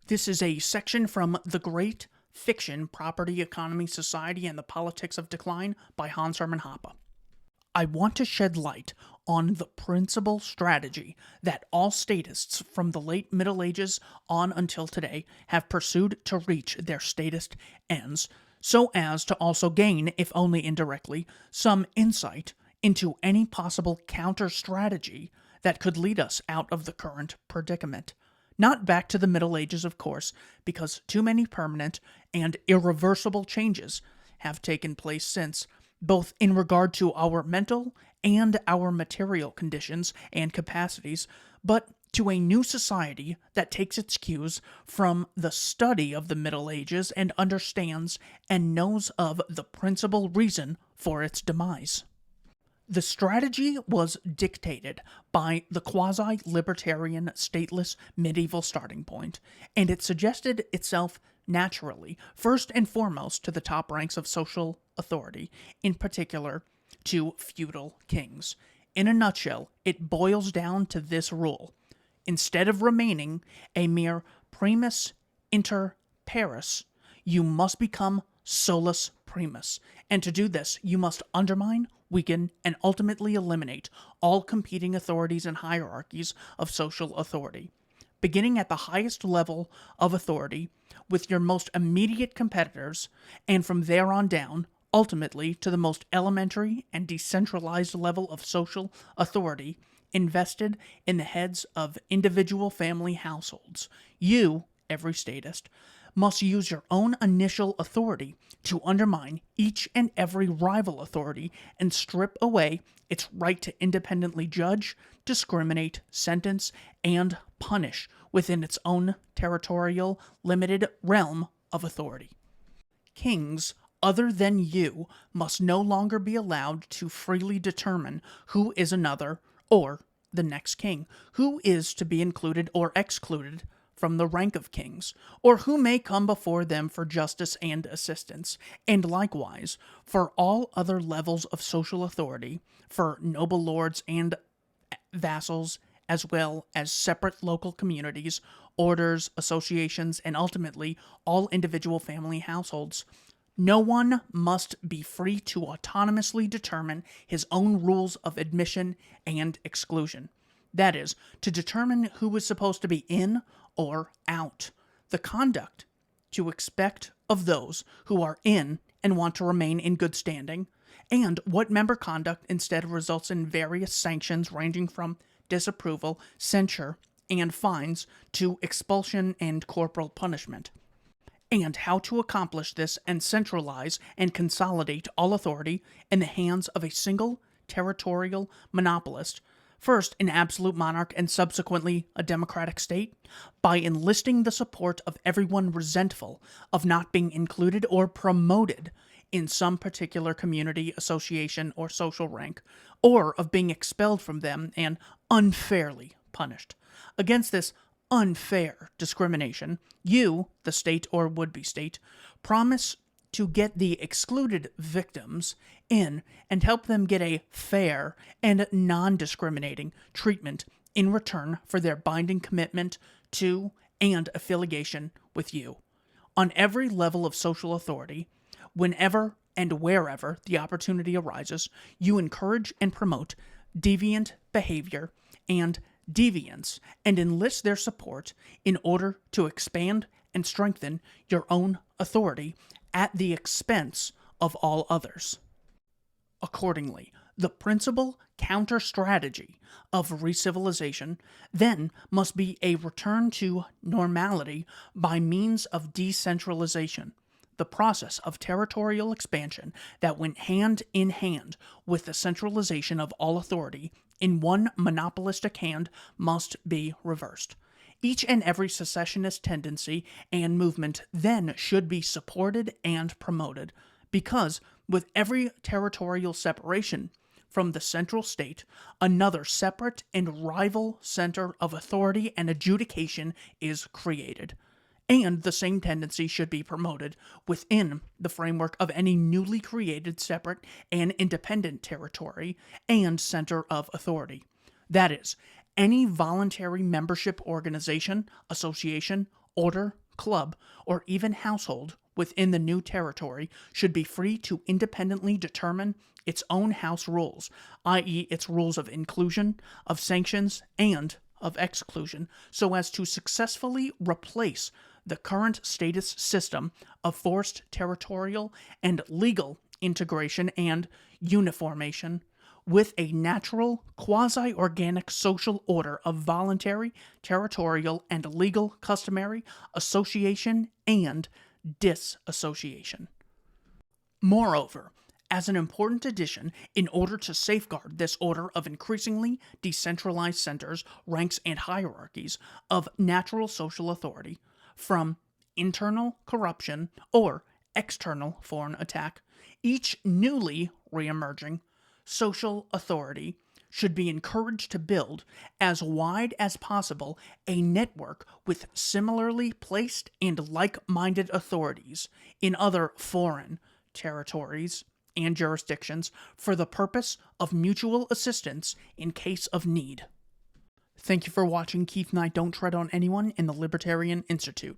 This is a section from The Great Fiction, Property, Economy, Society, and the Politics of Decline by Hans-Hermann Hoppe. I want to shed light on the principal strategy that all statists from the late Middle Ages on until today have pursued to reach their statist ends, so as to also gain, if only indirectly, some insight into any possible counter-strategy that could lead us out of the current predicament. Not back to the Middle Ages, of course, because too many permanent and irreversible changes have taken place since, both in regard to our mental and our material conditions and capacities, but to a new society that takes its cues from the study of the Middle Ages and understands and knows of the principal reason for its demise. The strategy was dictated by the quasi-libertarian stateless medieval starting point, and it suggested itself naturally, first and foremost to the top ranks of social authority, in particular to feudal kings. In a nutshell, it boils down to this rule. Instead of remaining a mere primus inter pares, you must become solus primus, and to do this, you must undermine, weaken, and ultimately eliminate all competing authorities and hierarchies of social authority, beginning at the highest level of authority with your most immediate competitors, and from there on down, ultimately to the most elementary and decentralized level of social authority invested in the heads of individual family households. You, every statist, must use your own initial authority to undermine each and every rival authority and strip away its right to independently judge, discriminate, sentence, and punish within its own territorial, limited realm of authority. Kings other than you must no longer be allowed to freely determine who is another or the next king, who is to be included or excluded from the rank of kings, or who may come before them for justice and assistance, and likewise for all other levels of social authority, for noble lords and vassals, as well as separate local communities, orders, associations, and ultimately all individual family households. No one must be free to autonomously determine his own rules of admission and exclusion. That is, to determine who is supposed to be in or out, the conduct to expect of those who are in and want to remain in good standing, and what member conduct instead results in various sanctions ranging from disapproval, censure, and fines to expulsion and corporal punishment, and how to accomplish this and centralize and consolidate all authority in the hands of a single territorial monopolist, first an absolute monarch and subsequently a democratic state, by enlisting the support of everyone resentful of not being included or promoted in some particular community, association, or social rank, or of being expelled from them and unfairly punished. Against this unfair discrimination, you, the state or would-be state, promise to get the excluded victims in and help them get a fair and non-discriminating treatment in return for their binding commitment to and affiliation with you. On every level of social authority, whenever and wherever the opportunity arises, you encourage and promote deviant behavior and deviance and enlist their support in order to expand and strengthen your own authority at the expense of all others. Accordingly, the principal counter-strategy of re-civilization then must be a return to normality by means of decentralization, the process of territorial expansion that went hand in hand with the centralization of all authority in one monopolistic hand must be reversed. Each and every secessionist tendency and movement then should be supported and promoted, because with every territorial separation from the central state, another separate and rival center of authority and adjudication is created. And the same tendency should be promoted within the framework of any newly created separate and independent territory and center of authority. That is, any voluntary membership organization, association, order, club, or even household within the new territory should be free to independently determine its own house rules, i.e., its rules of inclusion, of sanctions, and of exclusion, so as to successfully replace the current status system of forced territorial and legal integration and uniformation with a natural, quasi-organic social order of voluntary, territorial, and legal customary association and disassociation. Moreover, as an important addition, in order to safeguard this order of increasingly decentralized centers, ranks, and hierarchies of natural social authority from internal corruption or external foreign attack, each newly reemerging social authority should be encouraged to build, as wide as possible, a network with similarly placed and like-minded authorities in other foreign territories and jurisdictions for the purpose of mutual assistance in case of need. Thank you for watching Keith and I Don't Tread on Anyone in the Libertarian Institute.